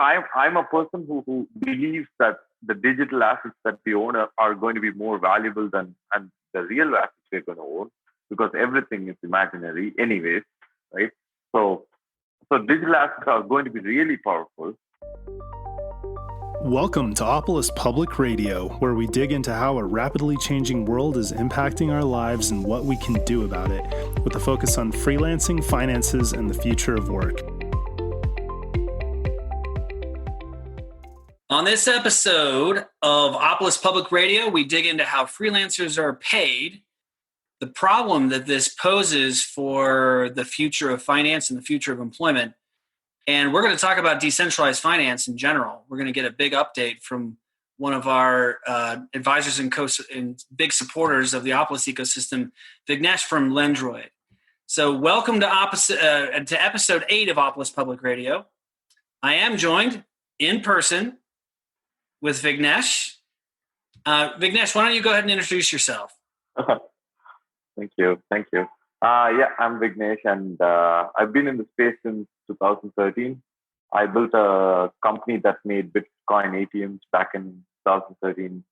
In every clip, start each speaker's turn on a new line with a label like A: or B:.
A: I'm a person who believes that the digital assets that we own are going to be more valuable than and the real assets we're going to own, because everything is imaginary anyways, right? So digital assets are going to be really powerful.
B: Welcome to Opolis Public Radio, where we dig into how a rapidly changing world is impacting our lives and what we can do about it, with a focus on freelancing, finances, and the future of work.
C: On this episode of Opolis Public Radio, we dig into how freelancers are paid, the problem that this poses for the future of finance and the future of employment. And we're going to talk about decentralized finance in general. We're going to get a big update from one of our advisors and big supporters of the Opolis ecosystem, Vignesh from Lendroid. So welcome to episode 8 of Opolis Public Radio. I am joined in person with Vignesh. Vignesh, why don't you go ahead and introduce yourself?
A: Thank you. I'm Vignesh, and I've been in the space since 2013. I built a company that made Bitcoin ATMs back in 2013.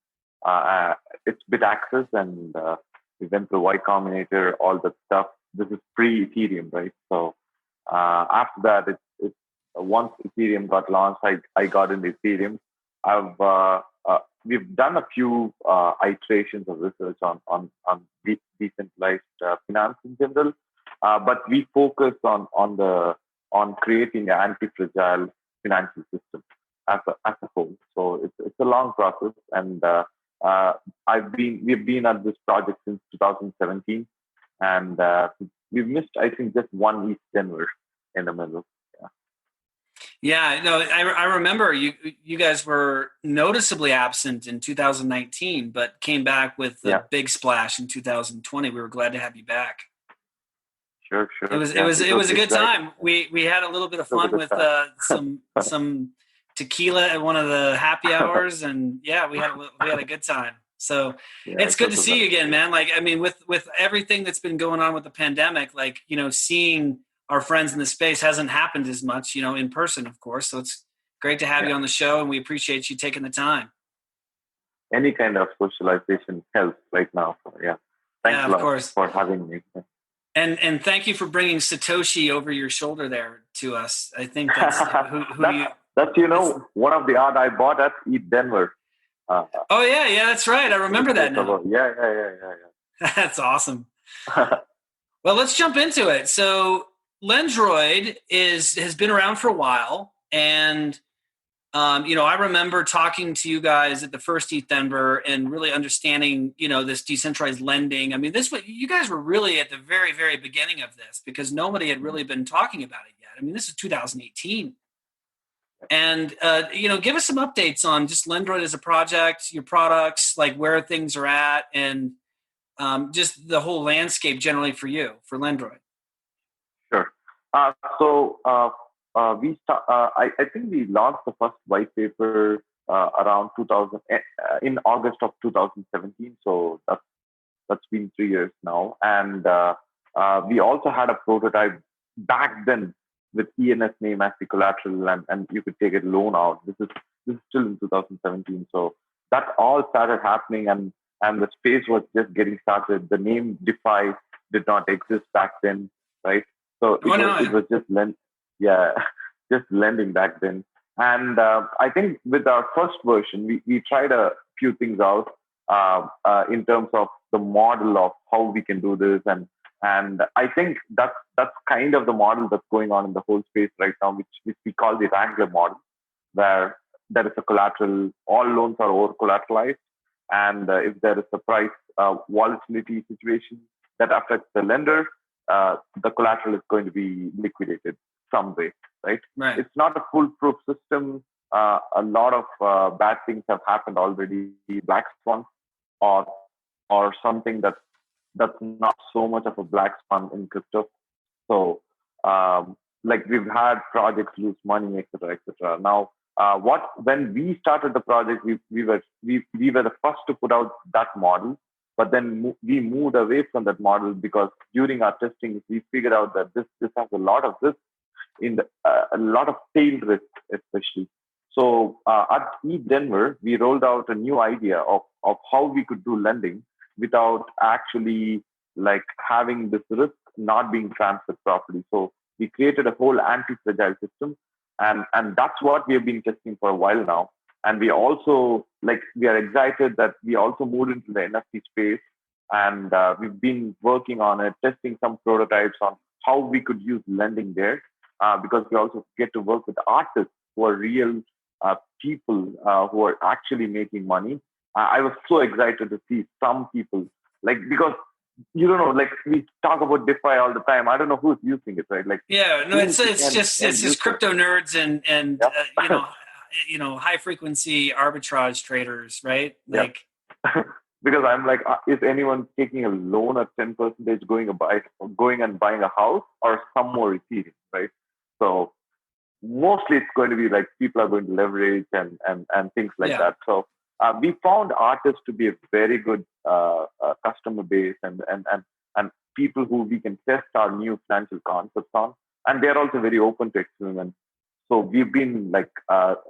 A: It's BitAccess, and we went through YCombinator, all that stuff. This is pre-Ethereum, right? So after that, it's once Ethereum got launched, I got into Ethereum. We've done a few iterations of research on decentralized finance in general, but we focus on creating an anti-fragile financial system as a whole. So it's a long process, and we've been at this project since 2017, and we've missed, I think, just one East Denver in the middle.
C: Yeah, no, I remember you guys were noticeably absent in 2019, but came back with the big splash in 2020. We were glad to have you back.
A: Sure.
C: It was a good time. We had a little bit of fun with some tequila at one of the happy hours, and we had a good time. So it's good to see you again, man. Like, I mean, with everything that's been going on with the pandemic, like, seeing our friends in the space hasn't happened as much, in person, of course. So it's great to have you on the show, and we appreciate you taking the time.
A: Any kind of socialization helps right now. So, thanks a lot for having me.
C: And thank you for bringing Satoshi over your shoulder there to us. I think that's
A: that's one of the art I bought at East Denver.
C: That's right. I remember that now.
A: Yeah.
C: That's awesome. Well, let's jump into it. So Lendroid has been around for a while, and I remember talking to you guys at the first ETH Denver and really understanding this decentralized lending. I mean, you guys were really at the very, very beginning of this, because nobody had really been talking about it yet. I mean, this is 2018, and give us some updates on just Lendroid as a project, your products, like where things are at, and just the whole landscape generally for Lendroid.
A: Sure. I think we launched the first white paper around 2000 in August of 2017. So that's been 3 years now, and we also had a prototype back then with ENS name as the collateral, and you could take a loan out. This is still in 2017. So that all started happening, and the space was just getting started. The name DeFi did not exist back then, right? So it was just just lending back then. And I think with our first version, we tried a few things out in terms of the model of how we can do this, and I think that's kind of the model that's going on in the whole space right now, which we call the Wrangler model, where there is a collateral, all loans are over collateralized. And if there is a price volatility situation that affects the lender, the collateral is going to be liquidated some way, right? It's not a foolproof system. A lot of bad things have happened already, black swan, or something that's not so much of a black swan in crypto. So, we've had projects lose money, etc., etc. Now, when we started the project, we were the first to put out that model, but then we moved away from that model because during our testing, we figured out that this has a lot of risk a lot of tail risk, especially at Denver, we rolled out a new idea of how we could do lending without actually like having this risk not being transferred properly. So we created a whole anti-fragile system, and that's what we have been testing for a while now. And we also we are excited that we also moved into the NFT space, and we've been working on it, testing some prototypes on how we could use lending there, because we also get to work with artists who are real people who are actually making money. I was so excited to see some people because you don't know, we talk about DeFi all the time. I don't know who's using it, right?
C: It's just crypto nerds and high frequency arbitrage traders, right?
A: Because I'm like, is anyone taking a loan at 10% going and buying a house, or some more Ethereum, right? So mostly it's going to be people are going to leverage and things like that. So we found artists to be a very good customer base and people who we can test our new financial concepts on, and they're also very open to experiments. So we've been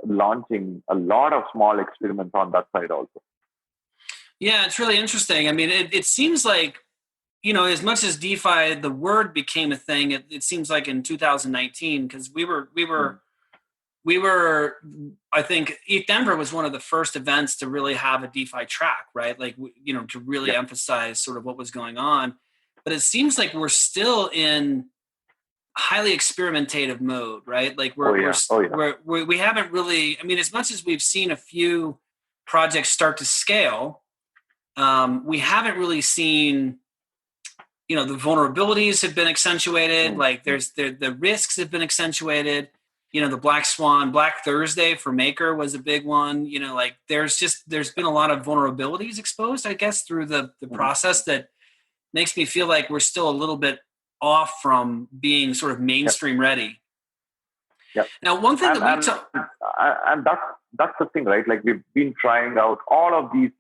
A: launching a lot of small experiments on that side also.
C: Yeah, it's really interesting. I mean, it seems like, as much as DeFi, the word became a thing, it seems like in 2019, because we were, I think ETH Denver was one of the first events to really have a DeFi track, right? To really emphasize sort of what was going on. But it seems like we're still in highly experimentative mode, right? We haven't really, I mean, as much as we've seen a few projects start to scale, we haven't really seen, the vulnerabilities have been accentuated. The risks have been accentuated. The Black Thursday for Maker was a big one. There's been a lot of vulnerabilities exposed, I guess, through the process that makes me feel like we're still a little bit off from being sort of mainstream ready.
A: Yeah.
C: Now, one thing
A: and that's the thing, right? We've been trying out all of these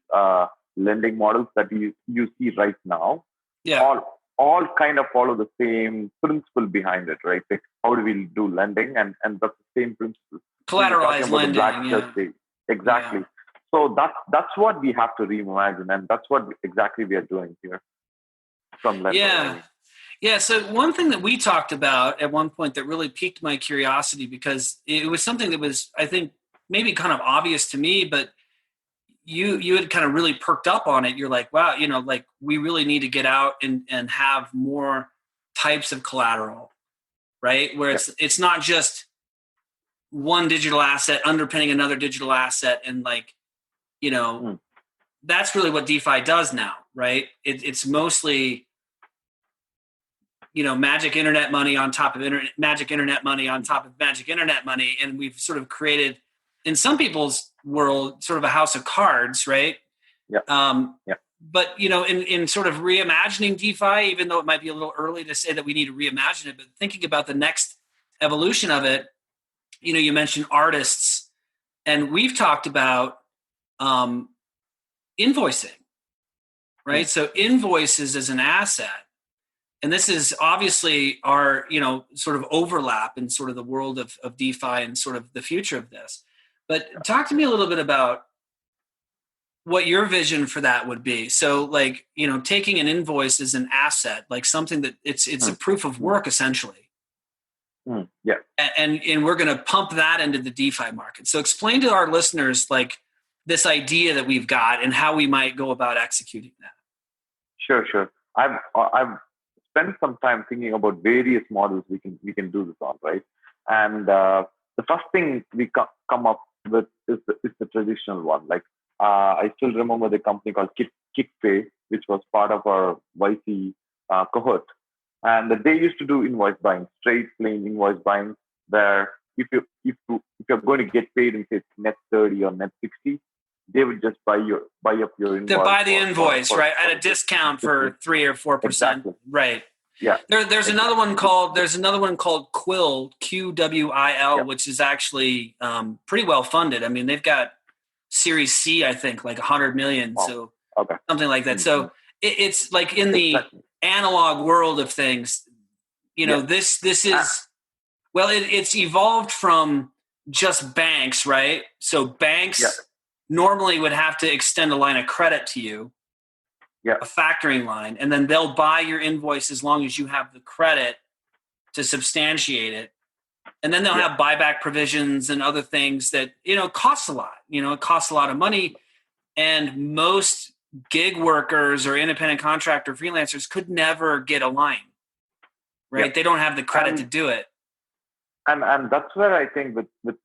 A: lending models that you see right now.
C: Yeah.
A: All kind of follow the same principle behind it, right? How do we do lending? And that's the same principle.
C: Collateralized lending.
A: Exactly.
C: Yeah.
A: So that's what we have to reimagine, and that's what exactly we are doing here from lending.
C: Yeah. Yeah. So one thing that we talked about at one point that really piqued my curiosity, because it was something that was, I think, maybe kind of obvious to me, but you had kind of really perked up on it. You're like, wow, we really need to get out and have more types of collateral, right? Where it's not just one digital asset underpinning another digital asset. And that's really what DeFi does now, right? It's mostly, magic internet money on top of magic internet money on top of magic internet money. And we've sort of created, in some people's world, sort of a house of cards, right?
A: Yeah.
C: But, in sort of reimagining DeFi, even though it might be a little early to say that we need to reimagine it, but thinking about the next evolution of it, you mentioned artists, and we've talked about invoicing, right?
A: Mm.
C: So invoices as an asset. And this is obviously our, sort of overlap in sort of the world of DeFi and sort of the future of this. But talk to me a little bit about what your vision for that would be. So taking an invoice as an asset, something that it's a proof of work essentially.
A: Yeah.
C: And we're going to pump that into the DeFi market. So explain to our listeners, this idea that we've got and how we might go about executing that.
A: Sure. I've spent some time thinking about various models we can do this on, right? And the first thing we come up with is the traditional one. I still remember the company called KickPay, which was part of our YC cohort, and they used to do invoice buying, straight plain invoice buying, where if you're going to get paid in say net 30 or net 60, they would just buy up your invoice.
C: They buy the invoice, right, at a discount for 3 or 4%.
A: Exactly.
C: Right.
A: Yeah.
C: There's another one called Quill, QWIL, which is actually pretty well funded. I mean, they've got Series C, I think, 100 million.
A: Wow.
C: So
A: okay.
C: Something like that. Mm-hmm. So it's in the analog world of things, this is, it's evolved from just banks, right? So banks normally would have to extend a line of credit to you, a factoring line, and then they'll buy your invoice as long as you have the credit to substantiate it. And then they'll have buyback provisions and other things that, costs a lot. It costs a lot of money. And most gig workers or independent contractor freelancers could never get a line, right? They don't have the credit to do it.
A: And that's where I think with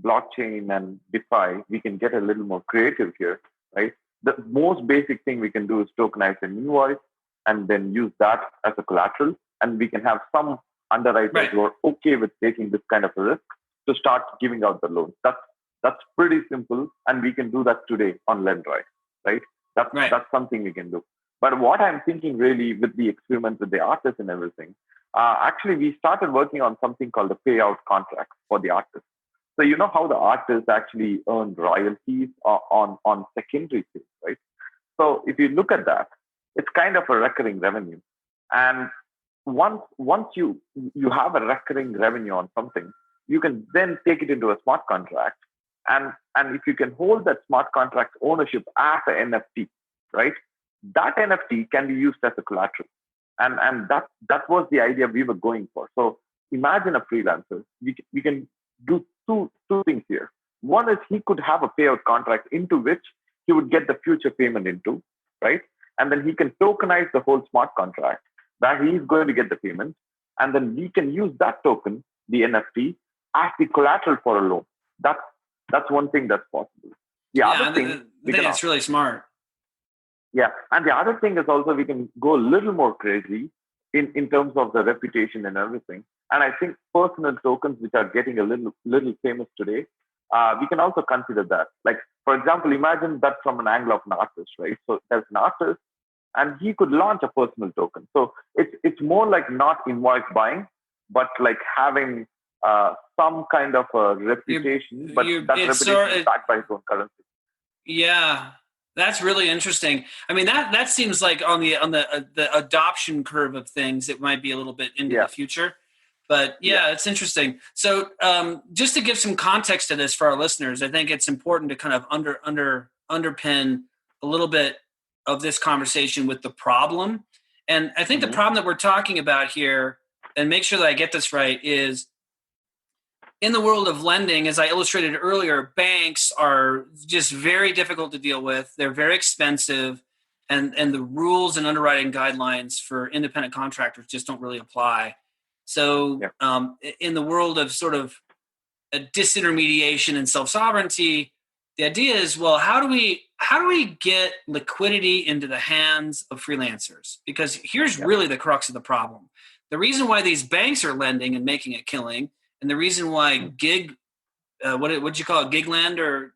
A: blockchain and DeFi, we can get a little more creative here, right? The most basic thing we can do is tokenize an invoice and then use that as a collateral. And we can have some underwriters who are okay with taking this kind of a risk to start giving out the loans. That's pretty simple. And we can do that today on Lendroid, right? That's something we can do. But what I'm thinking really with the experiments with the artists and everything, actually we started working on something called the payout contract for the artists. So you know how the artists actually earn royalties on secondary sales, right? So if you look at that, it's kind of a recurring revenue. And once you have a recurring revenue on something, you can then take it into a smart contract. And if you can hold that smart contract ownership as an NFT, right? That NFT can be used as a collateral. And that was the idea we were going for. So imagine a freelancer. We can do two things here. One is he could have a payout contract into which he would get the future payment into, right? And then he can tokenize the whole smart contract that he's going to get the payment. And then we can use that token, the NFT, as the collateral for a loan. That's one thing that's possible. The other thing,
C: I think it's really smart.
A: Yeah. And the other thing is also we can go a little more crazy in terms of the reputation and everything. And I think personal tokens, which are getting a little famous today, we can also consider that. Like, for example, imagine that from an angle of an artist, right? So there's an artist and he could launch a personal token. So it's more like not invoice buying, but like having some kind of a reputation, but that reputation is backed by its own currency.
C: Yeah. That's really interesting. I mean, that seems like on the adoption curve of things, it might be a little bit into the future. But it's interesting. So just to give some context to this for our listeners, I think it's important to kind of underpin a little bit of this conversation with the problem. And I think the problem that we're talking about here, and make sure that I get this right, is in the world of lending, as I illustrated earlier, banks are just very difficult to deal with. They're very expensive, and the rules and underwriting guidelines for independent contractors just don't really apply. So in the world of sort of a disintermediation and self-sovereignty, the idea is, well, how do we get liquidity into the hands of freelancers? Because here's really the crux of the problem. The reason why these banks are lending and making a killing, and the reason why what'd you call it, Gigland, or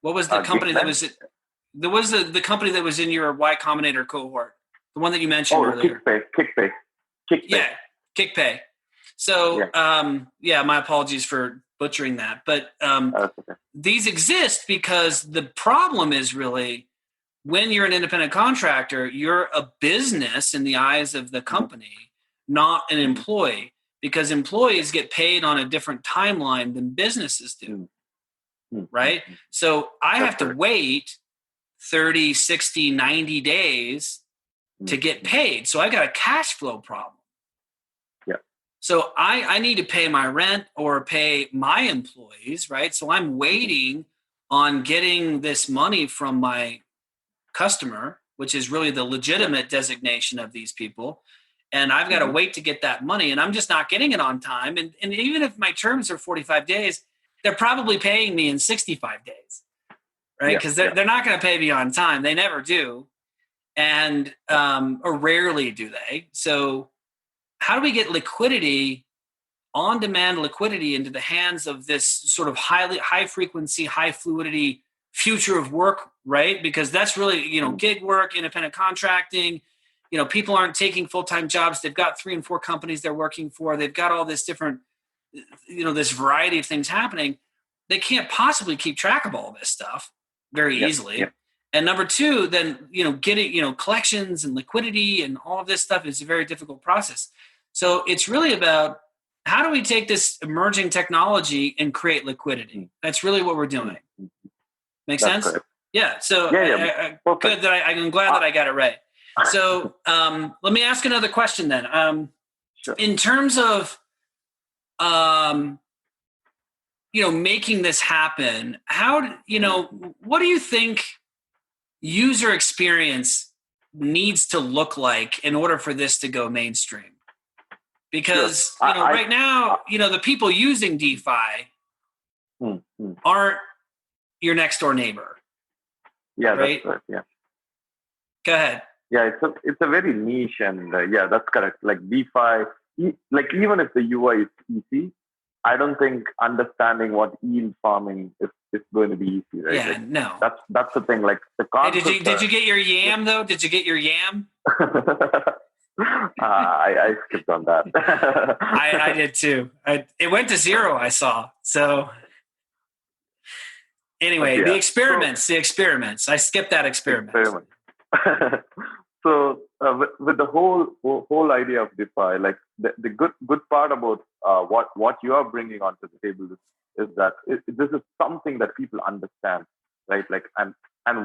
C: what was the company that was it? There was the company that was in your YCombinator cohort, the one that you mentioned earlier.
A: KickPay.
C: Yeah, KickPay. So my apologies for butchering that, but these exist because the problem is really when you're an independent contractor, you're a business in the eyes of the company, not an employee. Because employees get paid on a different timeline than businesses do, right? So I have to wait 30, 60, 90 days to get paid. So I got a cash flow problem.
A: Yeah.
C: So I need to pay my rent or pay my employees, right? So I'm waiting on getting this money from my customer, which is really the legitimate designation of these people. And I've got to wait to get that money, and I'm just not getting it on time. And even if my terms are 45 days, they're probably paying me in 65 days, right? Because they're not going to pay me on time. They never do, and or rarely do they. So how do we get liquidity, on-demand liquidity, into the hands of this sort of high-frequency, high-fluidity future of work, right? Because that's really, gig work, independent contracting. People aren't taking full-time jobs. They've got 3 and 4 companies they're working for. They've got all this different, this variety of things happening. They can't possibly keep track of all this stuff very easily. Yep. And number 2, then, getting, collections and liquidity and all of this stuff is a very difficult process. So it's really about how do we take this emerging technology and create liquidity? That's really what we're doing. Make sense?
A: Correct.
C: Yeah. So good that I'm glad that I got it right. So let me ask another question then.
A: Sure.
C: In terms of making this happen, what do you think user experience needs to look like in order for this to go mainstream? Because right now, the people using DeFi aren't your next door neighbor.
A: Yeah,
C: right?
A: That's right. Yeah.
C: Go ahead.
A: Yeah, it's a very niche, and yeah, that's correct. Like DeFi, like even if the UI is easy, I don't think understanding what yield farming is going to be easy, right?
C: Yeah,
A: like,
C: no.
A: That's the thing. Like the concept.
C: Hey, did you get your yam though? Did you get your yam?
A: I skipped on that.
C: I did too. It went to 0. I saw. So anyway, the experiments. I skipped that experiment.
A: So with the whole idea of DeFi, like the good part about what you are bringing onto the table is that this is something that people understand, right? Like and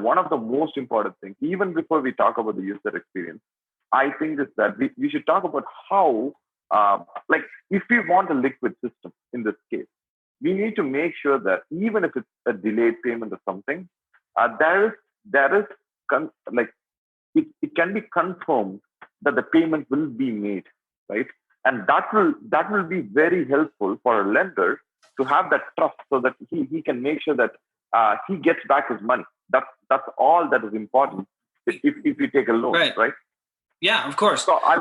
A: one of the most important things, even before we talk about the user experience, I think is that we should talk about how, like if we want a liquid system in this case, we need to make sure that even if it's a delayed payment or something, there is like it can be confirmed that the payment will be made, right? And that will be very helpful for a lender to have that trust, so that he can make sure that he gets back his money. That's all that is important if you take a loan, right?
C: Yeah, of course.
A: So
C: how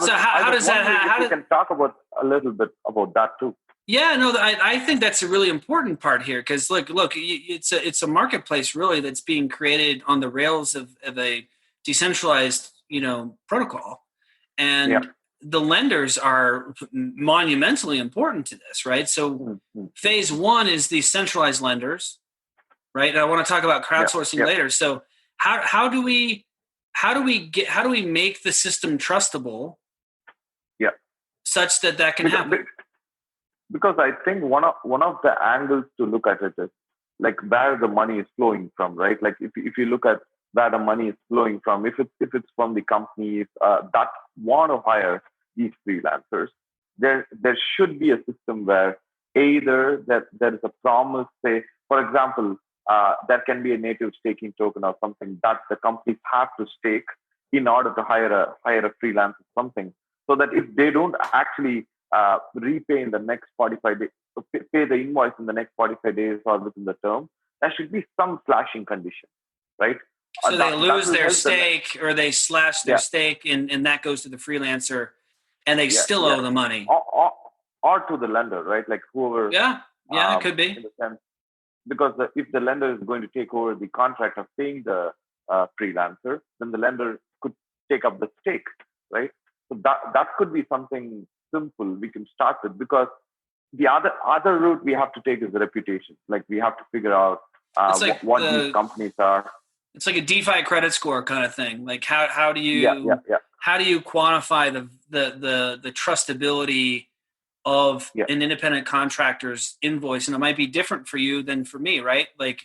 C: does that?
A: We can talk about a little bit about that too.
C: Yeah, no, I think that's a really important part here, because look, it's a marketplace really that's being created on the rails of a decentralized, protocol, and the lenders are monumentally important to this, right? So phase 1 is the centralized lenders, right? And I want to talk about crowdsourcing later. So how do we make the system trustable? Yeah, such that can happen.
A: Because I think one of the angles to look at it is like where the money is flowing from, right? Like if you look at where the money is flowing from, if it's from the companies that want to hire these freelancers, there should be a system where either that there is a promise, say for example, there can be a native staking token or something that the companies have to stake in order to hire a freelancer or something, so that if they don't actually repay in the next 45 days, pay the invoice in the next 45 days or within the term, there should be some slashing condition, right?
C: So they lose their stake or they slash their stake and that goes to the freelancer and they still owe the money.
A: Or to the lender, right? Like whoever.
C: Yeah, it could be.
A: In the sense, because if the lender is going to take over the contract of paying the freelancer, then the lender could take up the stake, right? So that could be something simple we can start with, because the other route we have to take is the reputation. Like we have to figure out what these companies are.
C: It's like a DeFi credit score kind of thing. Like how do you how do you quantify the trustability of an independent contractor's invoice? And it might be different for you than for me, right? Like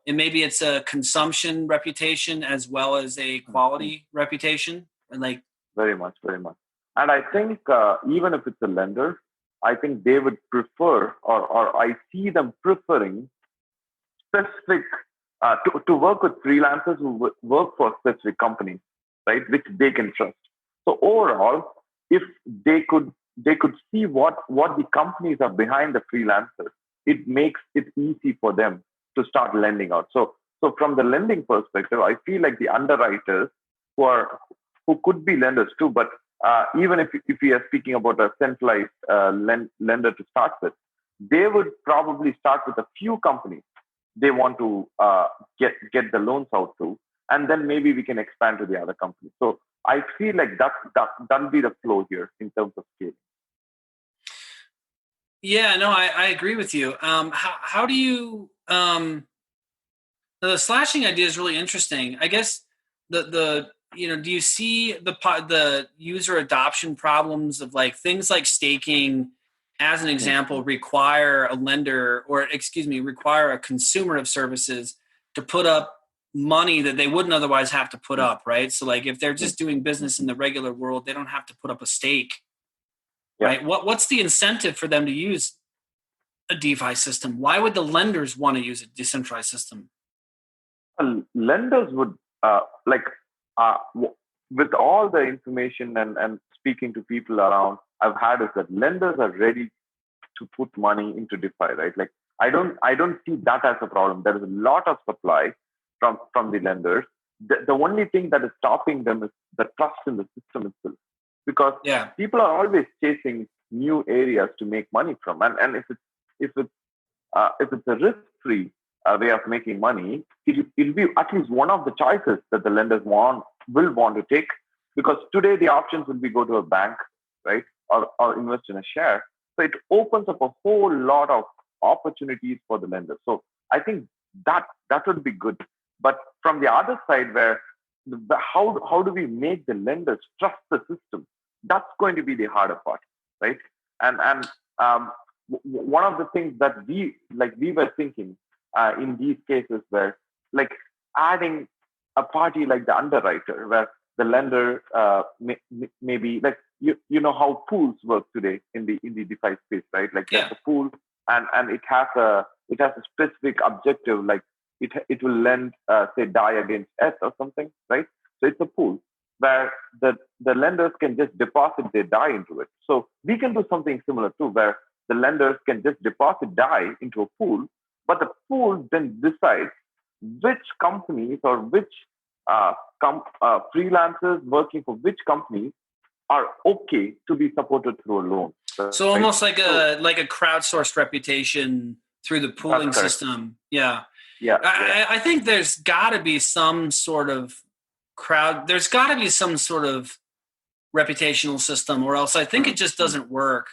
C: and maybe it's a consumption reputation as well as a quality reputation, and like
A: very much. And I think even if it's a lender, I think they would prefer, or I see them preferring specific to work with freelancers who work for specific companies, right, which they can trust. So overall, if they could see what the companies are behind the freelancers, it makes it easy for them to start lending out. So from the lending perspective, I feel like the underwriters who could be lenders too, but even if we are speaking about a centralized lender to start with, they would probably start with a few companies they want to get the loans out to, and then maybe we can expand to the other companies. So I feel like that'll be the flow here in terms of scaling.
C: Yeah, no, I agree with you. How do you the slashing idea is really interesting. I guess do you see the user adoption problems of like things like staking as an example, require a consumer of services to put up money that they wouldn't otherwise have to put up, right? So like if they're just doing business in the regular world, they don't have to put up a stake, right? What's the incentive for them to use a DeFi system? Why would the lenders want to use a decentralized system?
A: Lenders would with all the information and speaking to people around, I've had is that lenders are ready to put money into DeFi, right? Like I don't see that as a problem. There is a lot of supply from the lenders. The only thing that is stopping them is the trust in the system itself, because people are always chasing new areas to make money from, and if it's a risk-free way of making money, it'll be at least one of the choices that the lenders will want to take, because today the options will be go to a bank, right, or invest in a share. So it opens up a whole lot of opportunities for the lenders. So I think that would be good. But from the other side, where how do we make the lenders trust the system? That's going to be the harder part, right? And one of the things that we were thinking in these cases, where like adding a party like the underwriter, where the lender maybe like you know how pools work today in the DeFi space, right? Like there's a pool and it has a specific objective, like it will lend say DAI against S or something, right? So it's a pool where the lenders can just deposit their DAI into it. So we can do something similar too, where the lenders can just deposit DAI into a pool, but the pool then decides which companies or which freelancers working for which companies are okay to be supported through a loan.
C: So almost like a crowdsourced reputation through the pooling system. Yeah. I think there's got to be some sort of there's got to be some sort of reputational system, or else I think it just doesn't work.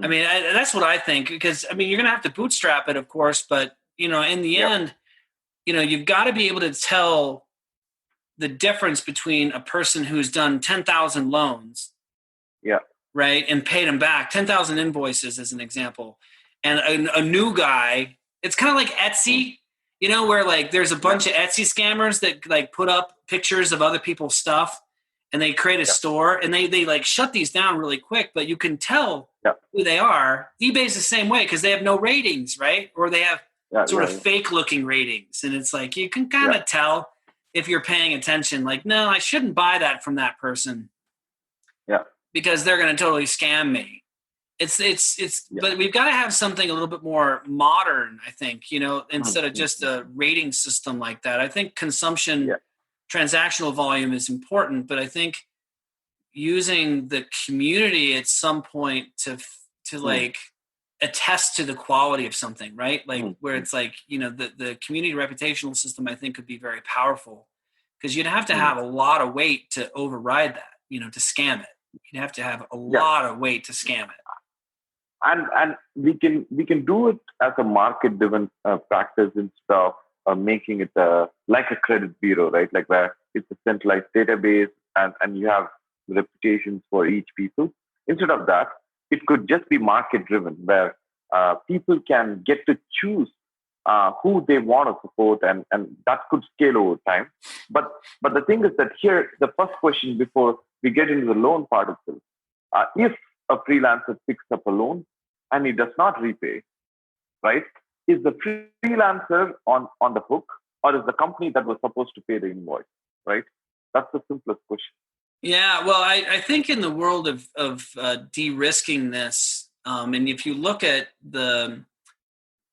C: I mean, that's what I think, because I mean, you're going to have to bootstrap it, of course, but in the end, you've got to be able to tell the difference between a person who's done 10,000 loans, right, and paid them back, 10,000 invoices as an example, and a new guy. It's kind of like Etsy, where like there's a bunch of Etsy scammers that like put up pictures of other people's stuff and they create a store, and they like shut these down really quick, but you can tell who they are. eBay's the same way, because they have no ratings, right? Or they have sort of fake looking ratings. And it's like, you can kind of tell if you're paying attention, like, no, I shouldn't buy that from that person. Because they're going to totally scam me. But we've got to have something a little bit more modern, I think, instead of just a rating system like that. I think consumption, transactional volume is important, but I think using the community at some point to like attest to the quality of something, right? Like where it's like, the community reputational system, I think, could be very powerful, because you'd have to have a lot of weight to override that, to scam it. You'd have to have a lot of weight to scam it.
A: And we can do it as a market-driven practice instead of making it like a credit bureau, right? Like where it's a centralized database and you have reputations for each people. Instead of that, it could just be market-driven, where people can get to choose who they want to support, and that could scale over time. But the thing is that here, the first question before we get into the loan part itself, if a freelancer picks up a loan and he does not repay, right? Is the freelancer on the hook, or is the company that was supposed to pay the invoice, right? That's the simplest question.
C: Yeah, well, I think in the world of de-risking this, and if you look at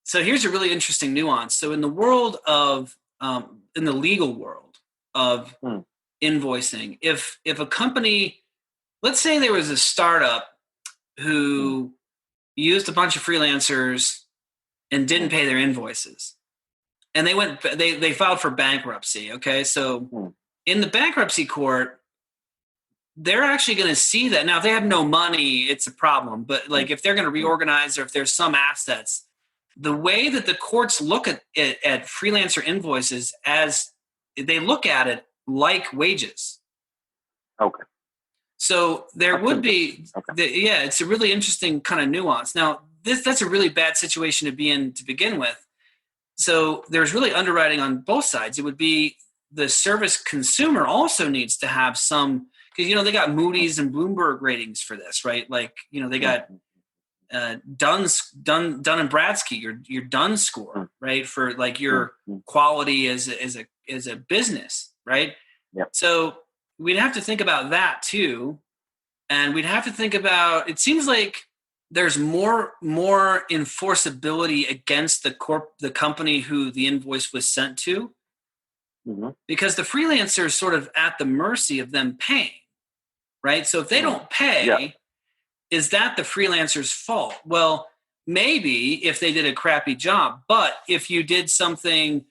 C: so here's a really interesting nuance. So in the world of, in the legal world of invoicing, if a company, let's say there was a startup who used a bunch of freelancers and didn't pay their invoices, and they filed for bankruptcy. Okay. So in the bankruptcy court, they're actually going to see that. Now, if they have no money, it's a problem, but like if they're going to reorganize, or if there's some assets, the way that the courts look at freelancer invoices, as they look at it like wages.
A: Okay.
C: So there would be, it's a really interesting kind of nuance. Now, that's a really bad situation to be in to begin with. So there's really underwriting on both sides. It would be the service consumer also needs to have some, because, they got Moody's and Bloomberg ratings for this, right? Like, they got Dun and Bradstreet, your Dun score, right? For like your quality as a business, right?
A: Yep.
C: So we'd have to think about that too. And we'd have to think about, it seems like there's more enforceability against the company who the invoice was sent to, because the freelancer is sort of at the mercy of them paying, right? So if they don't pay, is that the freelancer's fault? Well, maybe if they did a crappy job, but if you did something,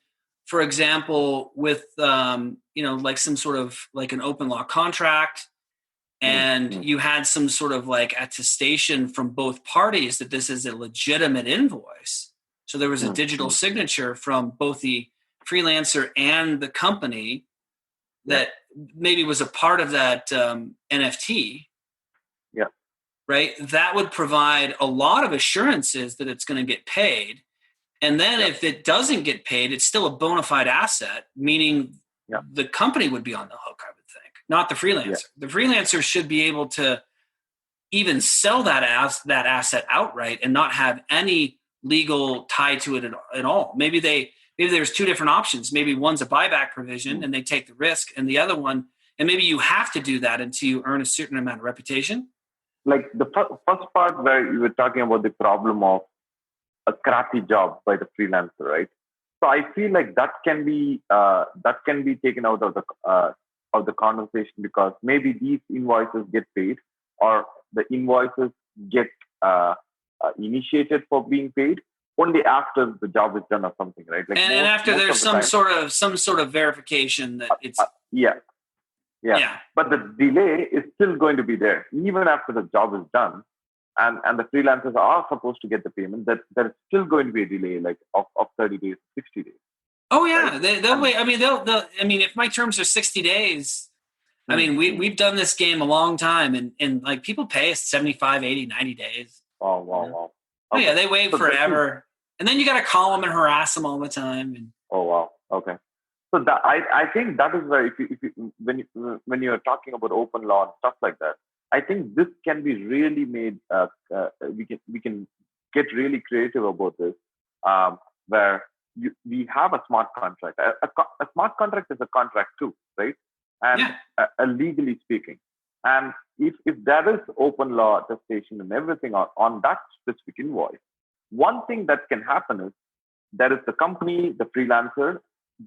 C: for example, with like some sort of like an open law contract, and you had some sort of like attestation from both parties that this is a legitimate invoice. So there was a digital signature from both the freelancer and the company that maybe was a part of that NFT.
A: Yeah.
C: Right. That would provide a lot of assurances that it's going to get paid. And then if it doesn't get paid, it's still a bona fide asset, meaning the company would be on the hook, I would think, not the freelancer. Yeah. The freelancer should be able to even sell that asset outright and not have any legal tie to it at all. Maybe there's two different options. Maybe one's a buyback provision and they take the risk, and the other one, and maybe you have to do that until you earn a certain amount of reputation.
A: Like the first part where you were talking about the problem of a crappy job by the freelancer, right? So I feel like that can be taken out of the conversation, because maybe these invoices get paid, or the invoices get initiated for being paid only after the job is done or something, right? Like
C: and after there's some sort of verification that it's
A: Yeah. But the delay is still going to be there even after the job is done. And the freelancers are supposed to get the payment. That there's still going to be a delay, like of 30 days, 60 days.
C: Oh yeah, right? They'll wait. I mean, if my terms are 60 days, I mean, we've done this game a long time, and like people pay us 75, 80, 90 days.
A: Oh wow.
C: Okay. Oh yeah, they wait forever, and then you got to call them and harass them all the time. And
A: oh wow, okay. So that I think that is where when you're talking about open law and stuff like that, I think this can be really made. We can get really creative about this, where we have a smart contract. A smart contract is a contract too, right? And legally speaking, and if there is open law attestation and everything on that specific invoice, one thing that can happen is there is the company, the freelancer,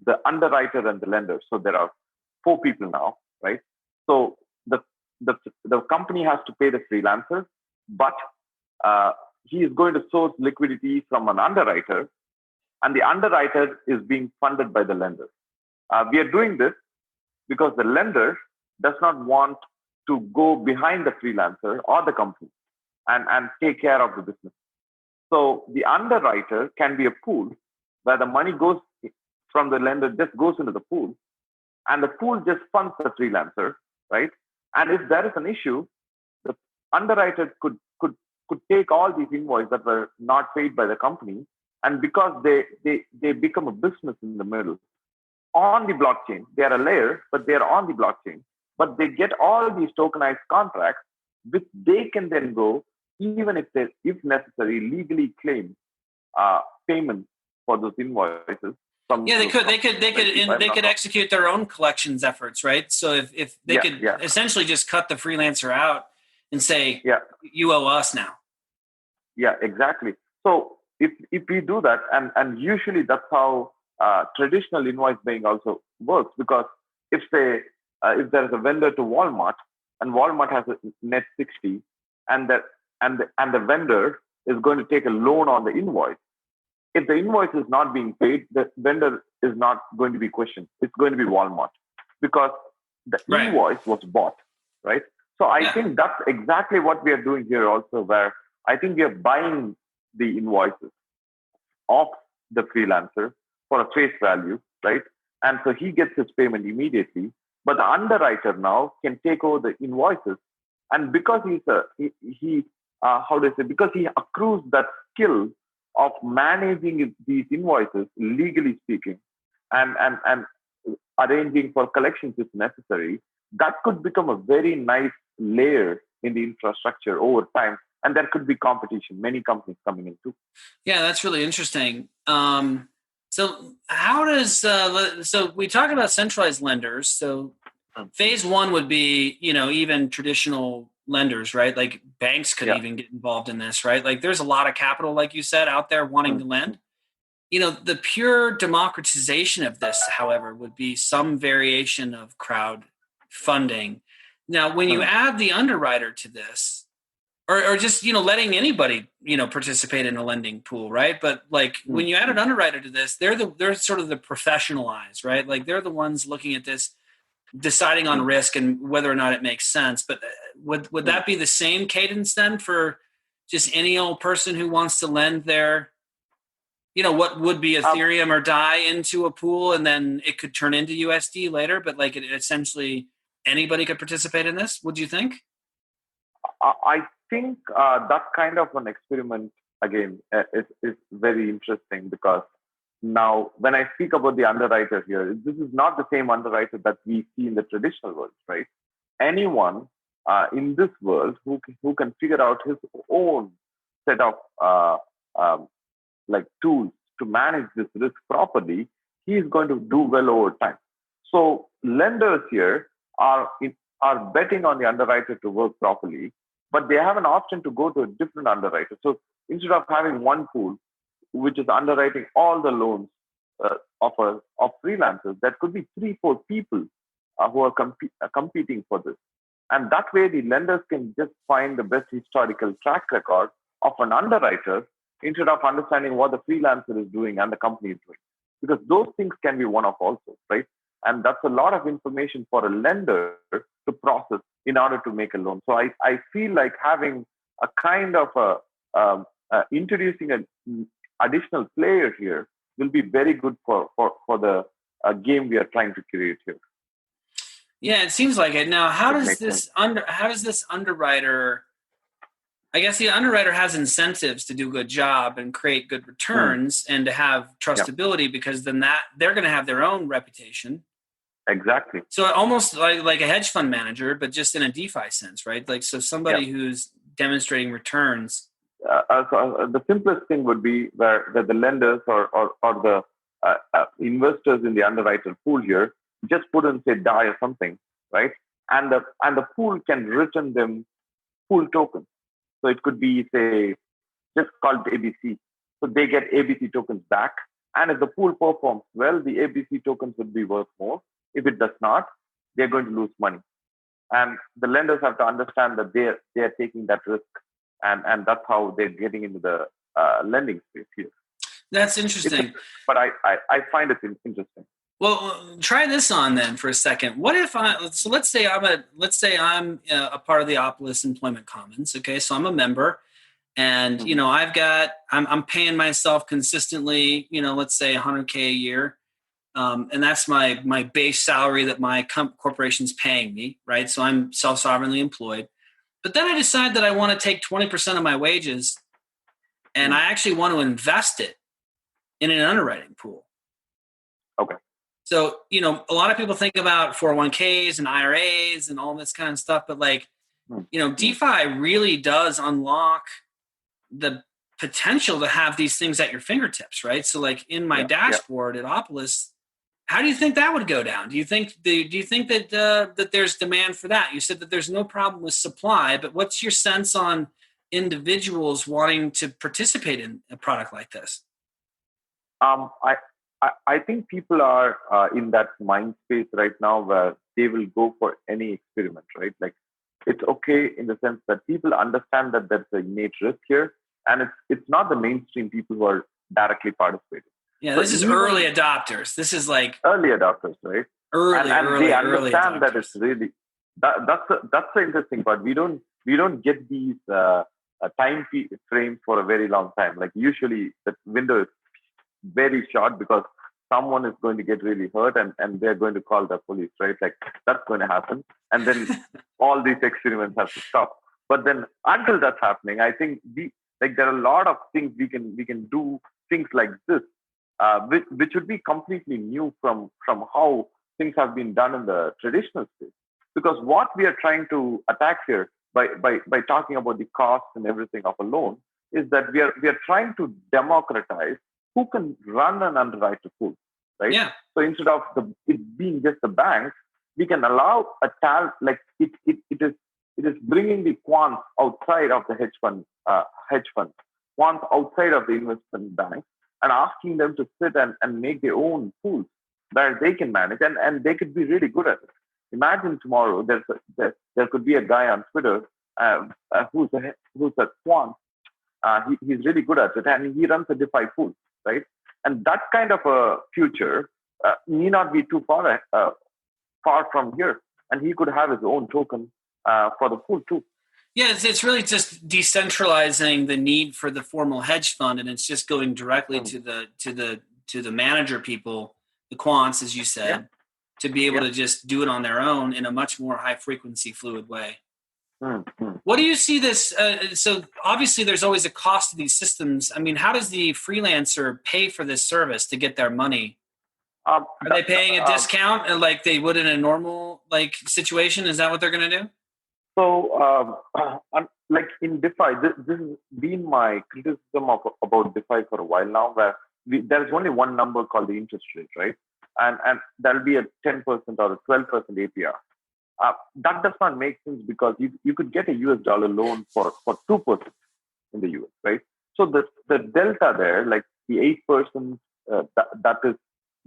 A: the underwriter, and the lender. So there are 4 people now, right? So the company has to pay the freelancer, but he is going to source liquidity from an underwriter, and the underwriter is being funded by the lender. We are doing this because the lender does not want to go behind the freelancer or the company and take care of the business. So the underwriter can be a pool where the money goes from the lender, just goes into the pool, and the pool just funds the freelancer, right? And if there is an issue, the underwriter could take all these invoices that were not paid by the company, and because they become a business in the middle on the blockchain. They are a layer, but they are on the blockchain. But they get all these tokenized contracts, which they can then go, even if necessary, legally claim payment for those invoices.
C: They could execute their own collections efforts, right? So if they could essentially just cut the freelancer out and say, you owe us now.
A: Yeah, exactly. So if we do that, and usually that's how traditional invoice paying also works, because if there is a vendor to Walmart, and Walmart has a net 60, and the vendor is going to take a loan on the invoice. If the invoice is not being paid, the vendor is not going to be questioned. It's going to be Walmart, because the invoice was bought, right? So I think that's exactly what we are doing here also, where I think we are buying the invoices of the freelancer for a face value, right? And so he gets his payment immediately, but the underwriter now can take over the invoices And because because he accrues that skill of managing these invoices, legally speaking, and arranging for collections if necessary, that could become a very nice layer in the infrastructure over time. And there could be competition, many companies coming in too.
C: Yeah, that's really interesting. So how does, so we talk about centralized lenders. So phase one would be, even traditional lenders, right? Like banks could even get involved in this, right? Like there's a lot of capital, like you said, out there wanting to lend. The pure democratization of this, however, would be some variation of crowd funding. Now, when you add the underwriter to this, or just, letting anybody, participate in a lending pool, right? But like when you add an underwriter to this, they're sort of the professional eyes, right? Like they're the ones looking at this, deciding on risk and whether or not it makes sense. But would that be the same cadence then for just any old person who wants to lend their, what would be Ethereum or DAI into a pool, and then it could turn into USD later, but like it essentially anybody could participate in this, would you think?
A: I think that kind of an experiment, again, is very interesting, because now when I speak about the underwriter here, this is not the same underwriter that we see in the traditional world, right? Anyone in this world who can figure out his own set of like tools to manage this risk properly, he is going to do well over time. So lenders here are betting on the underwriter to work properly, but they have an option to go to a different underwriter. So instead of having one pool, which is underwriting all the loans of freelancers, that could be 3-4 people who are competing for this. And that way, the lenders can just find the best historical track record of an underwriter instead of understanding what the freelancer is doing and the company is doing. Because those things can be one-off also, right? And that's a lot of information for a lender to process in order to make a loan. So I feel like having a kind of introducing an additional player here will be very good for the game we are trying to create here.
C: Yeah, it seems like it. Now, how does this underwriter? I guess the underwriter has incentives to do a good job and create good returns and to have trustability, because then they're going to have their own reputation.
A: Exactly.
C: So almost like a hedge fund manager, but just in a DeFi sense, right? Like, so somebody who's demonstrating returns.
A: So the simplest thing would be where the lenders or the investors in the underwriter pool here just put in, say, DAI or something, right? And the pool can return them pool tokens. So it could be, say, just called ABC. So they get ABC tokens back. And if the pool performs well, the ABC tokens would be worth more. If it does not, they're going to lose money. And the lenders have to understand that they are taking that risk. And that's how they're getting into the lending space here.
C: That's interesting.
A: But I find it interesting.
C: Well, try this on then for a second. What if let's say I'm a part of the Opolis Employment Commons. Okay, so I'm a member, and I'm paying myself consistently. Let's say $100K a year, and that's my base salary that my corporation's paying me, right? So I'm self-sovereignly employed. But then I decide that I want to take 20% of my wages, and I actually want to invest it in an underwriting pool.
A: Okay.
C: So, a lot of people think about 401ks and IRAs and all this kind of stuff, but DeFi really does unlock the potential to have these things at your fingertips, right? So like in my dashboard at Opolis, how do you think that would go down? Do you think that there's demand for that? You said that there's no problem with supply, but what's your sense on individuals wanting to participate in a product like this?
A: I think people are in that mind space right now where they will go for any experiment, right? Like it's okay in the sense that people understand that there's an innate risk here, and it's not the mainstream people who are directly participating.
C: Yeah, this is early adopters. This is like
A: early adopters, right?
C: And
A: they understand that it's really that's the interesting part. We don't get these time frames for a very long time. Like usually the window is very short because someone is going to get really hurt and they're going to call the police, right? Like that's going to happen. And then all these experiments have to stop. But then until that's happening, I think there are a lot of things we can do things like this, which would be completely new from how things have been done in the traditional space. Because what we are trying to attack here by talking about the cost and everything of a loan is that we are trying to democratize who can run and underwrite a pool, right?
C: Yeah.
A: So instead of it being just the banks, we can allow a talent like it is bringing the quants outside of the hedge fund, quants outside of the investment banks, and asking them to sit and make their own pools that they can manage, and they could be really good at it. Imagine tomorrow there could be a guy on Twitter who's a quant. He's really good at it, and he runs a DeFi pool, right? And that kind of a future need not be too far from here, and he could have his own token for the pool too.
C: Yeah, it's really just decentralizing the need for the formal hedge fund, and it's just going directly to the manager people, the quants, as you said, to be able to just do it on their own in a much more high frequency, fluid way.
A: Mm-hmm.
C: What do you see this? So obviously, there's always a cost to these systems. I mean, how does the freelancer pay for this service to get their money? Are they paying a discount like they would in a normal situation? Is that what they're going to do?
A: So, like in DeFi, this has been my criticism about DeFi for a while now, where there is only one number called the interest rate, right? And that'll be a 10% or a 12% APR. That does not make sense because you could get a US dollar loan for 2% in the US, right? So the delta there, like the 8% that is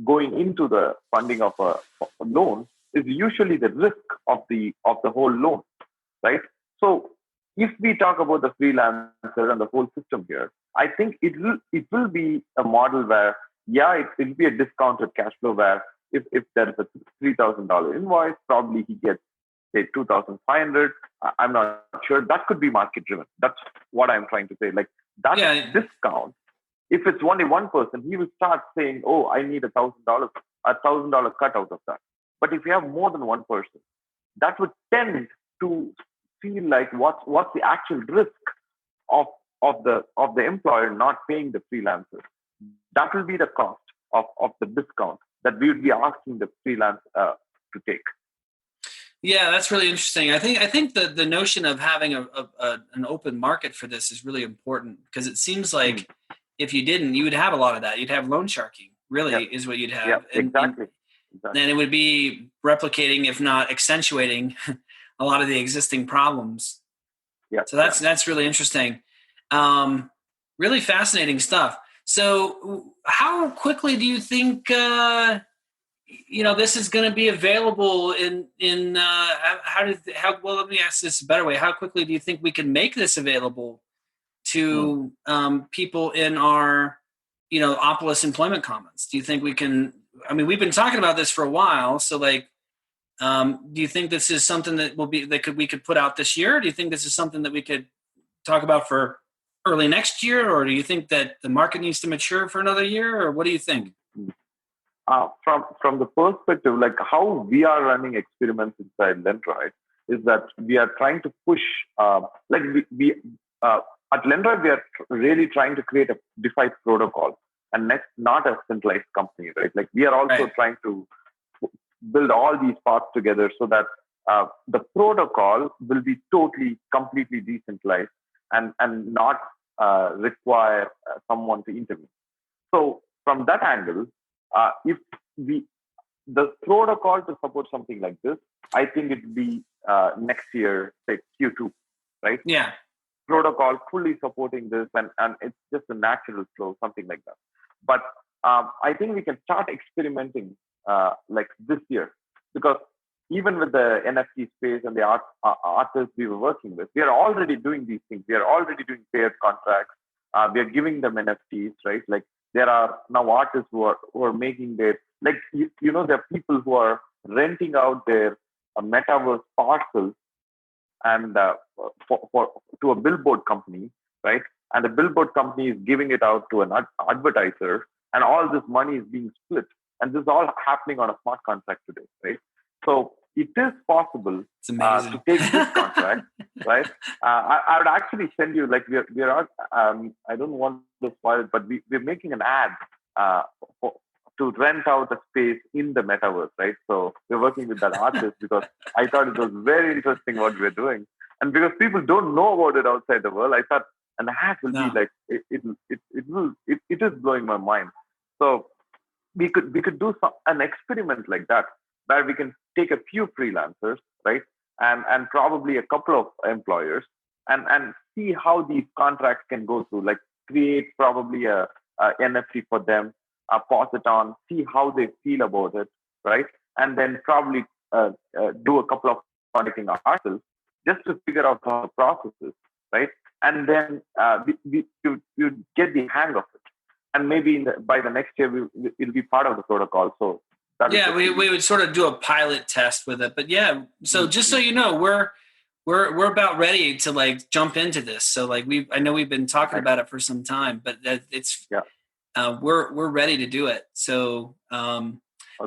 A: going into the funding of a loan, is usually the risk of the whole loan, right? So if we talk about the freelancer and the whole system here, I think it will be a model where it will be a discounted cash flow where if there is a $3,000 invoice, probably he gets say $2,500. I'm not sure. That could be market driven. That's what I'm trying to say. Like that discount. If it's only one person, he will start saying, "Oh, I need $1,000 cut out of that." But if you have more than one person, that would tend to feel like what's the actual risk of the employer not paying the freelancer. That will be the cost of the discount that we would be asking the freelance to take.
C: Yeah, that's really interesting. I think the notion of having an open market for this is really important because it seems like if you didn't, you would have a lot of that. You'd have loan sharking, really, is what you'd have.
A: Exactly.
C: Then it would be replicating, if not accentuating, a lot of the existing problems.
A: Yeah.
C: So that's really interesting. Really fascinating stuff. So how quickly do you think this is going to be available in well, let me ask this a better way. How quickly do you think we can make this available to people in our Opolis employment commons? Do you think we can? I mean, we've been talking about this for a while, so do you think this is something that we could put out this year? Or do you think this is something that we could talk about for early next year, or do you think that the market needs to mature for another year, or what do you think?
A: From the perspective, like how we are running experiments inside Lendroid, is that we are trying to push, we at Lendroid, we are really trying to create a DeFi protocol and not a centralized company, right? Like we are also trying to build all these parts together so that the protocol will be completely decentralized and not require someone to intervene. So from that angle, if the protocol to support something like this, I think it would be next year, say Q2, right?
C: Yeah.
A: Protocol fully supporting this, and it's just a natural flow, something like that. But I think we can start experimenting like this year, because even with the NFT space and the artists we were working with, we are already doing these things. We are already doing paired contracts. We are giving them NFTs, right? Like there are now artists who are making their, like, there are people who are renting out their metaverse parcels and to a billboard company, right? And the billboard company is giving it out to an advertiser and all this money is being split. And this is all happening on a smart contract today, right? So it is possible
C: It's amazing.
A: to take this contract, right? I would actually send you, like, we're out, I don't want to spoil it, but we're making an ad to rent out a space in the metaverse, right? So we're working with that artist because I thought it was very interesting what we're doing. And because people don't know about it outside the world, I thought an ad will be like, it is blowing my mind. So we could do an experiment like that, where we can take a few freelancers, right? And probably a couple of employers and see how these contracts can go through, like create probably a NFT for them, pass it on, see how they feel about it, right? And then probably do a couple of contracting ourselves just to figure out how the process is, right? And then we get the hang of it. And maybe by the next year, it'll be part of the protocol. So
C: we would sort of do a pilot test with it. But yeah, so just so you know, we're about ready to like jump into this. So like I know we've been talking about it for some time, but we're ready to do it. So a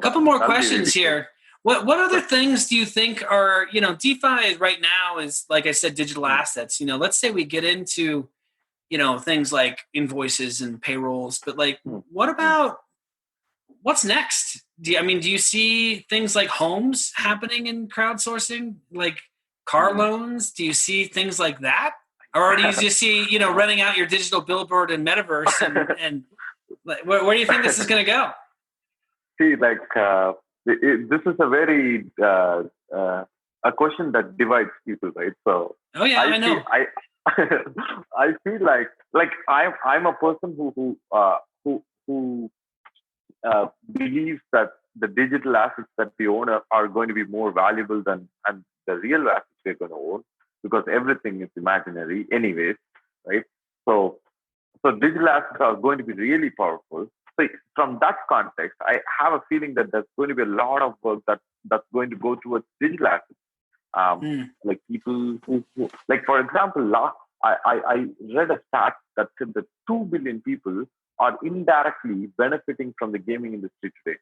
C: couple more questions here. What other things do you think are, DeFi right now is, like I said, digital assets. Let's say we get into, things like invoices and payrolls, but like, what about what's next? Do you see things like homes happening in crowdsourcing, like car loans? Do you see things like that? Or do you just see, renting out your digital billboard in metaverse and where do you think this is going to go?
A: See, like, this is a very, a question that divides people, right? So,
C: I know.
A: I feel like I'm a person who believes that the digital assets that we own are going to be more valuable than the real assets we're going to own, because everything is imaginary anyways, right? So digital assets are going to be really powerful. So from that context, I have a feeling that there's going to be a lot of work that's going to go towards digital assets. Like people who, like, for example, I read a stat that said that 2 billion people are indirectly benefiting from the gaming industry today.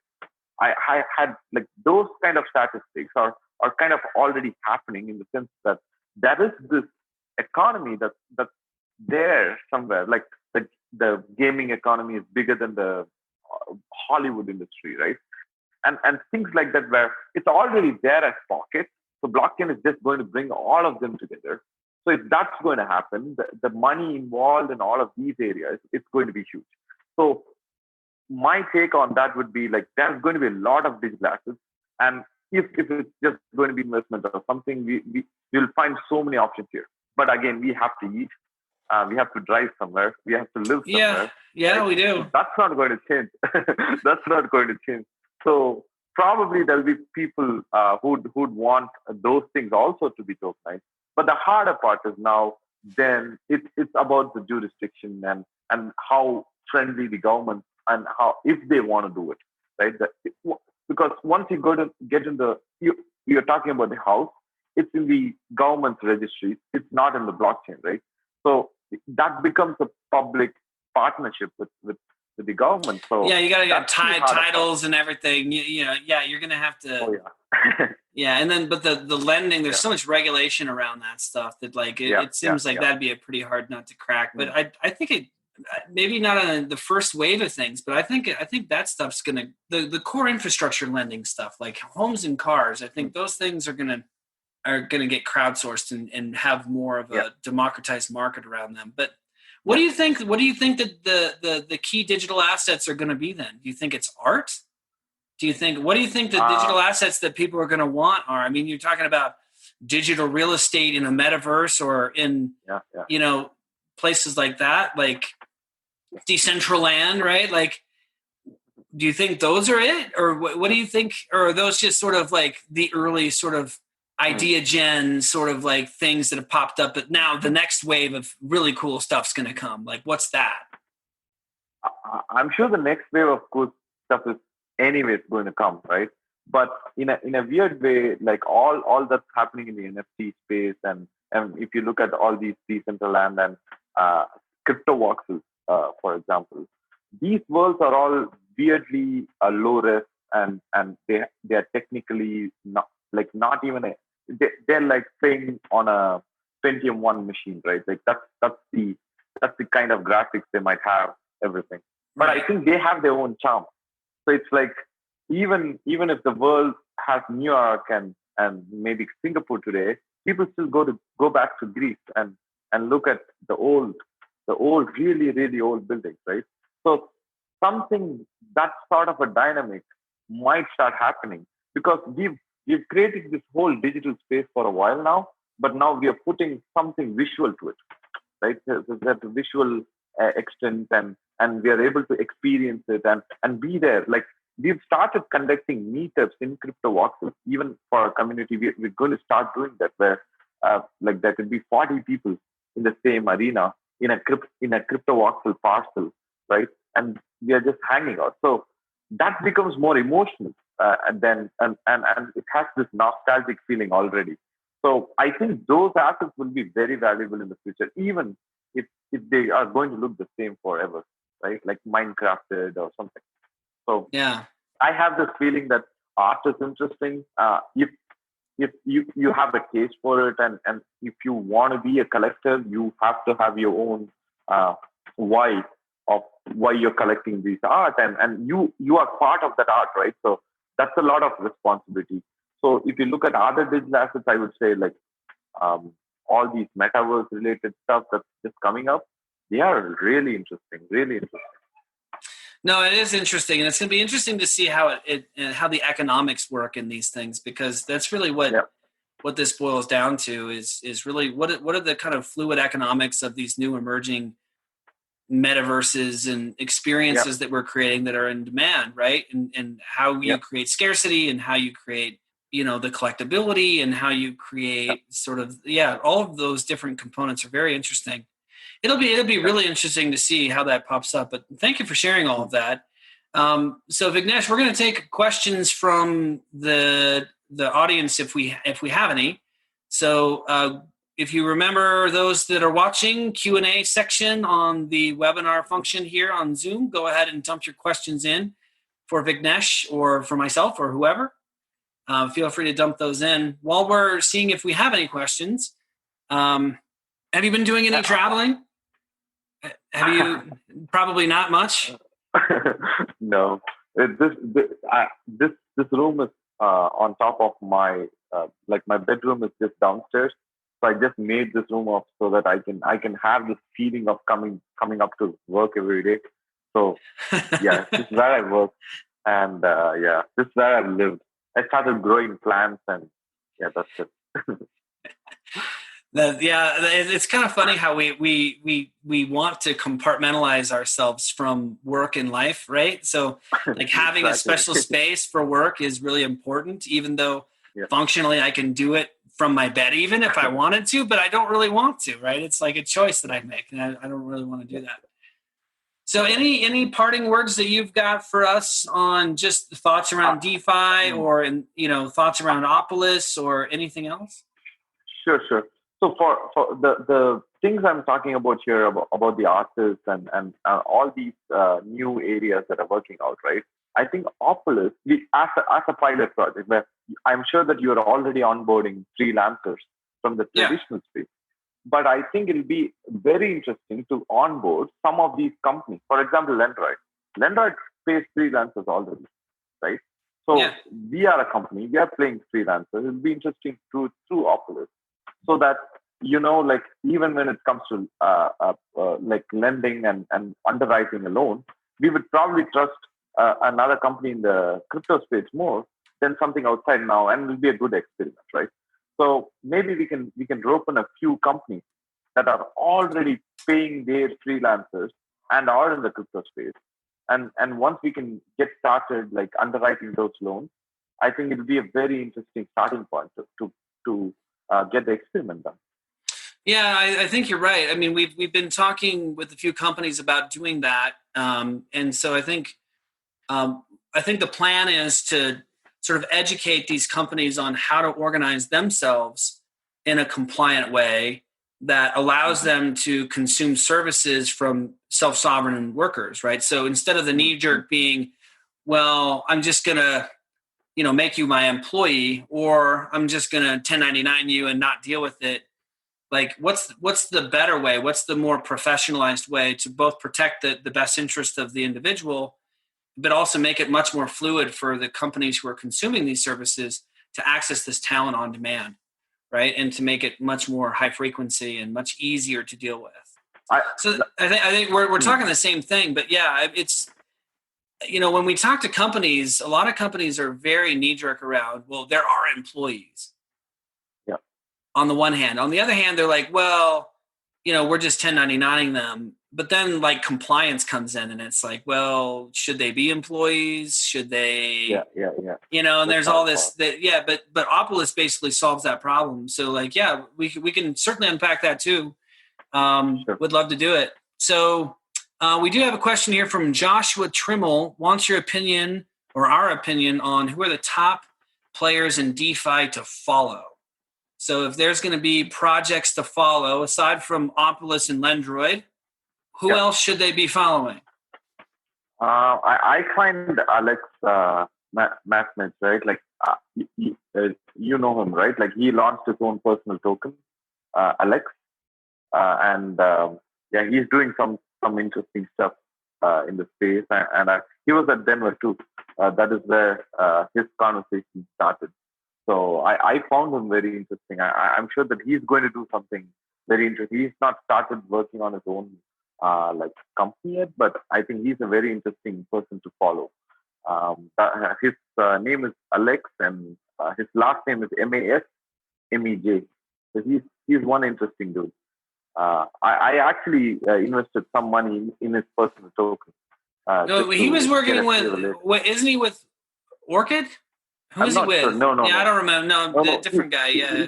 A: I had, like, those kind of statistics are kind of already happening, in the sense that there is this economy that's there somewhere. Like the gaming economy is bigger than the Hollywood industry, right? And things like that, where it's already there as pockets. So blockchain is just going to bring all of them together. So if that's going to happen, the money involved in all of these areas, it's going to be huge. So my take on that would be, like, there's going to be a lot of digital assets. And if it's just going to be investment or something, we'll find so many options here. But again, we have to eat. We have to drive somewhere. We have to live somewhere.
C: Yeah,
A: right?
C: We do.
A: That's not going to change. That's not going to change. So probably there'll be people who'd want those things also to be tokenized. But the harder part is now, then it's about the jurisdiction and how friendly the government, and how, if they want to do it, right? Because once you get in you're talking about the house, it's in the government's registry. It's not in the blockchain, right? So that becomes a public partnership with the government. So
C: yeah, you got to get titles and everything. You're going to have to.
A: Oh yeah.
C: Yeah, and then but the lending, there's so much regulation around that stuff that, like, it seems like that'd be a pretty hard nut to crack. But I think it, maybe not on the first wave of things, but I think that stuff's gonna, the core infrastructure lending stuff, like homes and cars. I think those things are gonna get crowdsourced and have more of a democratized market around them. But what do you think? What do you think that the key digital assets are going to be then? Do you think it's art? What do you think the digital assets that people are going to want are? I mean, you're talking about digital real estate in a metaverse or in, places like that, like Decentraland, right? Like, do you think those are it? Or what do you think? Or are those just sort of like the early sort of idea gen sort of like things that have popped up, but now the next wave of really cool stuff's going to come? Like, what's that?
A: I'm sure the next wave of cool stuff is anyways going to come, right? But in a weird way, like all that's happening in the NFT space, and if you look at all these Decentraland and crypto voxels, for example, these worlds are all weirdly low risk, and they are technically not even they're like playing on a Pentium 1 machine, right? Like that's the kind of graphics they might have, everything. But
C: Right.
A: I think they have their own charm. So it's like even if the world has New York and maybe Singapore today, people still go back to Greece and look at the old really really old buildings, right? So something, that sort of a dynamic might start happening, because we've created this whole digital space for a while now, but now we are putting something visual to it, right? There's that visual extent, and we are able to experience it and be there. Like, we've started conducting meetups in crypto voxels, even for our community. We're going to start doing that, where like there could be 40 people in the same arena in a crypto voxel parcel, right? And we are just hanging out. So that becomes more emotional, and it has this nostalgic feeling already. So I think those assets will be very valuable in the future, even if they are going to look the same forever, right? Like Minecrafted or something. So
C: Yeah.
A: I have this feeling that art is interesting. If you have a case for it, and if you want to be a collector, you have to have your own why of why you're collecting these art, and you are part of that art, right? So that's a lot of responsibility. So if you look at other digital assets, I would say, like, all these metaverse related stuff that's just coming up, they are really interesting, really interesting.
C: No, it is interesting, and it's going to be interesting to see how how the economics work in these things, because that's really what this boils down to is really what are the kind of fluid economics of these new emerging metaverses and experiences that we're creating that are in demand, right? And how you create scarcity, and how you create, the collectability, and how you create sort of, all of those different components are very interesting. It'll be really interesting to see how that pops up. But thank you for sharing all of that. So Vignesh, we're going to take questions from the audience if we have any. So if you remember, those that are watching, Q&A section on the webinar function here on Zoom, go ahead and dump your questions in for Vignesh or for myself or whoever. Feel free to dump those in. While we're seeing if we have any questions, have you been doing any traveling? Have you? Probably not much.
A: No, this room is on top of my my bedroom is just downstairs. So I just made this room up so that I can have this feeling of coming up to work every day. So yeah, this is where I work, and this is where I've lived. I started growing plants, and that's it.
C: It's kind of funny how we want to compartmentalize ourselves from work and life, right? So like having a special space for work is really important, even though functionally I can do it from my bed even if I wanted to, but I don't really want to, right? It's like a choice that I make, and I don't really want to do that. So any parting words that you've got for us on just thoughts around DeFi or thoughts around Opolis or anything else?
A: Sure. So for the things I'm talking about here about the artists and all these new areas that are working out, right? I think Opolis, as a pilot project, where I'm sure that you're already onboarding freelancers from the traditional space. But I think it'll be very interesting to onboard some of these companies. For example, Lendroid. Lendroid pays freelancers already, right? So we are a company. We are playing freelancers. It'll be interesting through Opolis, so that even when it comes to lending and underwriting a loan, we would probably trust another company in the crypto space more than something outside now, and it will be a good experiment, right? So maybe we can rope in a few companies that are already paying their freelancers and are in the crypto space, and once we can get started like underwriting those loans, I think it'll be a very interesting starting point to get the experiment done.
C: Yeah, I think you're right. I mean, we've been talking with a few companies about doing that, and so I think the plan is to sort of educate these companies on how to organize themselves in a compliant way, that allows them to consume services from self-sovereign workers, right? So instead of the knee-jerk being, well, I'm just going to, make you my employee, or I'm just going to 1099 you and not deal with it. Like, what's the better way? What's the more professionalized way to both protect the best interest of the individual, but also make it much more fluid for the companies who are consuming these services to access this talent on demand, right? And to make it much more high frequency and much easier to deal with. I think we're talking the same thing, but yeah, it's, when we talk to companies, a lot of companies are very knee-jerk around, well, there are employees.
A: Yeah.
C: On the one hand. On the other hand, they're like, well, we're just 1099ing them. But then like compliance comes in and it's like, well, should they be employees? Should they?
A: Yeah.
C: And there's all this but Opolis basically solves that problem. So like, yeah, we can certainly unpack that too.
A: Sure.
C: Would love to do it. So we do have a question here from Joshua Trimmel. Wants your opinion or our opinion on who are the top players in DeFi to follow. So if there's going to be projects to follow, aside from Opolis and Lendroid, who else should they be following?
A: I find Alex Masnich, right? Like, you know him, right? Like, he launched his own personal token, Alex. He's doing some interesting stuff in the space. And he was at Denver too. That is where his conversation started. So I found him very interesting. I'm sure that he's going to do something very interesting. He's not started working on his own company yet, but I think he's a very interesting person to follow. His name is Alex, and his last name is Masmej. So he's one interesting dude. I actually invested some money in his personal token.
C: No, he was working with. Isn't he with Orchid? Who's he with?
A: Sure. No.
C: I don't remember. No, different guy. Yeah.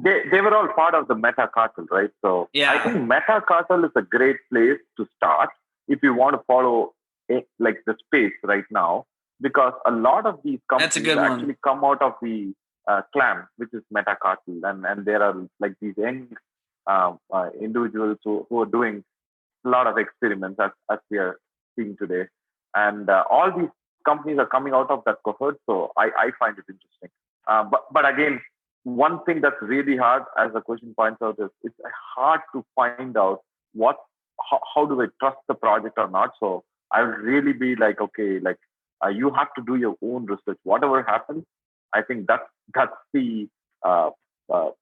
A: They were all part of the Meta Cartel, right? So I think Meta Cartel is a great place to start if you want to follow the space right now, because a lot of these companies actually come out of the clan, which is Meta Cartel, and there are like these young individuals who are doing a lot of experiments as we are seeing today, and all these companies are coming out of that cohort. So I find it interesting. But again, one thing that's really hard, as the question points out, is it's hard to find out how do I trust the project or not. So I would really be like, okay, you have to do your own research. Whatever happens, I think that's the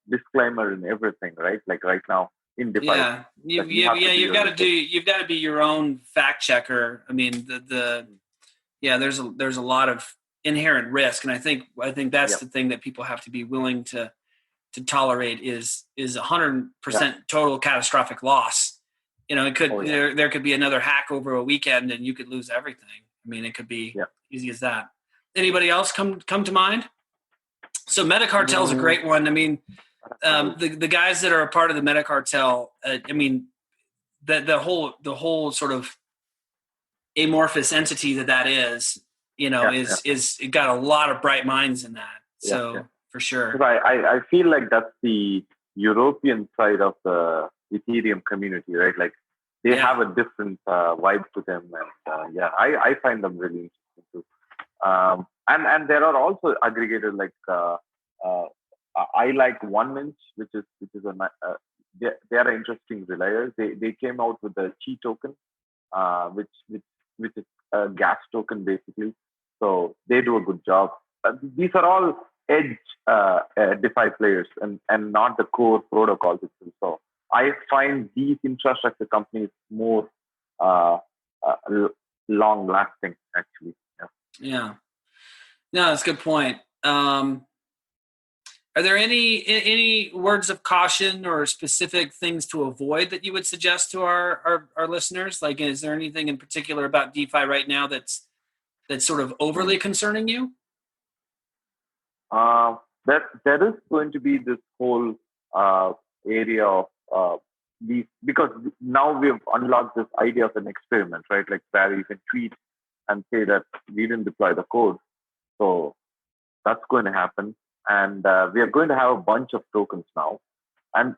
A: disclaimer in everything, right? Like right now in DeFi.
C: Yeah, you've got to be your own fact checker. I mean, there's a lot of inherent risk, and I think that's the thing that people have to be willing to tolerate is 100% total catastrophic loss. It could there could be another hack over a weekend and you could lose everything. I mean, it could be easy as that. Anybody else come to mind? So Meta Cartel is a great one. I mean, the guys that are a part of the Meta Cartel, I mean, the whole sort of amorphous entity that is, is it got a lot of bright minds in that. So for sure.
A: I feel like that's the European side of the Ethereum community, right? Like they have a different vibe to them. And I find them really interesting too. And there are also aggregators like I like OneInch, which is they are interesting relayers. They came out with the Chi token, which is a gas token basically. So they do a good job. These are all edge DeFi players and not the core protocols itself. So I find these infrastructure companies more long lasting actually.
C: Yeah. No, that's a good point. Are there any words of caution or specific things to avoid that you would suggest to our listeners? Like, is there anything in particular about DeFi right now that's sort of overly concerning you?
A: There is going to be this whole area of these, because now we've unlocked this idea of an experiment, right? Like where you can tweet and say that we didn't deploy the code. So that's going to happen. And we are going to have a bunch of tokens now. And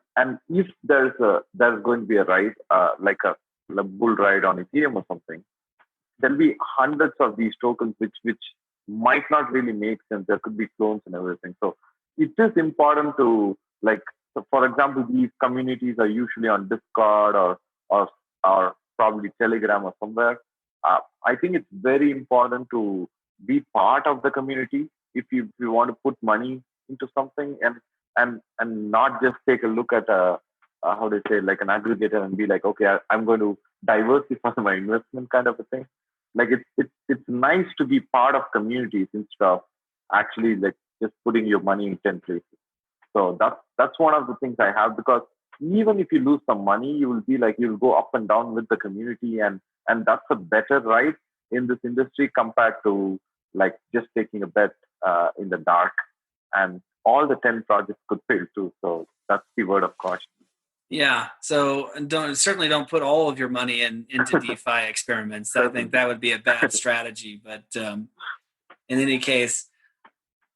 A: if there's going to be a ride, like a bull ride on Ethereum or something, there'll be hundreds of these tokens which might not really make sense. There could be clones and everything. So it is important to, like, so for example, these communities are usually on Discord or probably Telegram or somewhere. I think it's very important to be part of the community if you want to put money into something, and not just take a look at how do you say, like an aggregator and be like, okay, I'm going to diversify my investment kind of a thing. Like it's nice to be part of communities instead of actually like just putting your money in 10 places. So that's one of the things I have, because even if you lose some money, you will be like, you'll go up and down with the community, and that's a better ride in this industry compared to like just taking a bet in the dark, and all the 10 projects could fail too. So that's the word of caution.
C: Yeah. So certainly don't put all of your money into DeFi experiments. I think that would be a bad strategy. But in any case,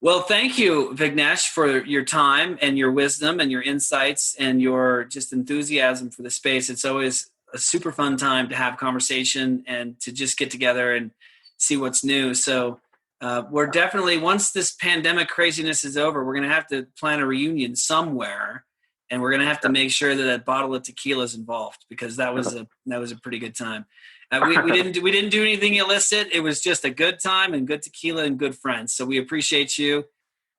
C: well, thank you, Vignesh, for your time and your wisdom and your insights and your just enthusiasm for the space. It's always a super fun time to have conversation and to just get together and see what's new. So we're definitely, once this pandemic craziness is over, we're going to have to plan a reunion somewhere, and we're going to have to make sure that bottle of tequila is involved, because that was a pretty good time. We didn't do anything illicit. It was just a good time and good tequila and good friends. So we appreciate you.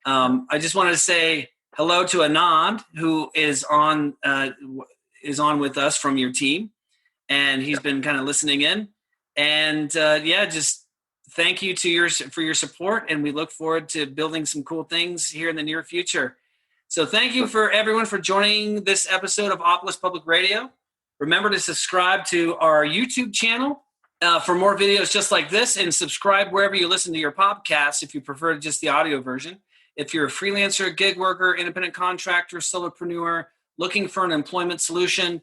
C: I just wanted to say hello to Anand, who is on with us from your team, and he's been kind of listening in. And just thank you for your support, and we look forward to building some cool things here in the near future. So thank you for everyone for joining this episode of Opolis Public Radio. Remember to subscribe to our YouTube channel for more videos just like this, and subscribe wherever you listen to your podcasts if you prefer just the audio version. If you're a freelancer, gig worker, independent contractor, solopreneur, looking for an employment solution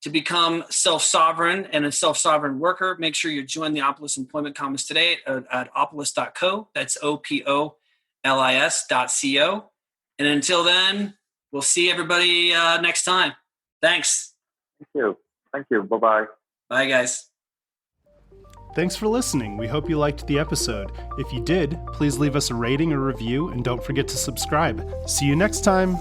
C: to become self-sovereign and a self-sovereign worker, make sure you join the Opolis Employment Commons today at opolis.co. That's opolis.co. And until then, we'll see everybody next time. Thanks.
A: Thank you. Bye-bye.
C: Bye, guys.
B: Thanks for listening. We hope you liked the episode. If you did, please leave us a rating or review, and don't forget to subscribe. See you next time.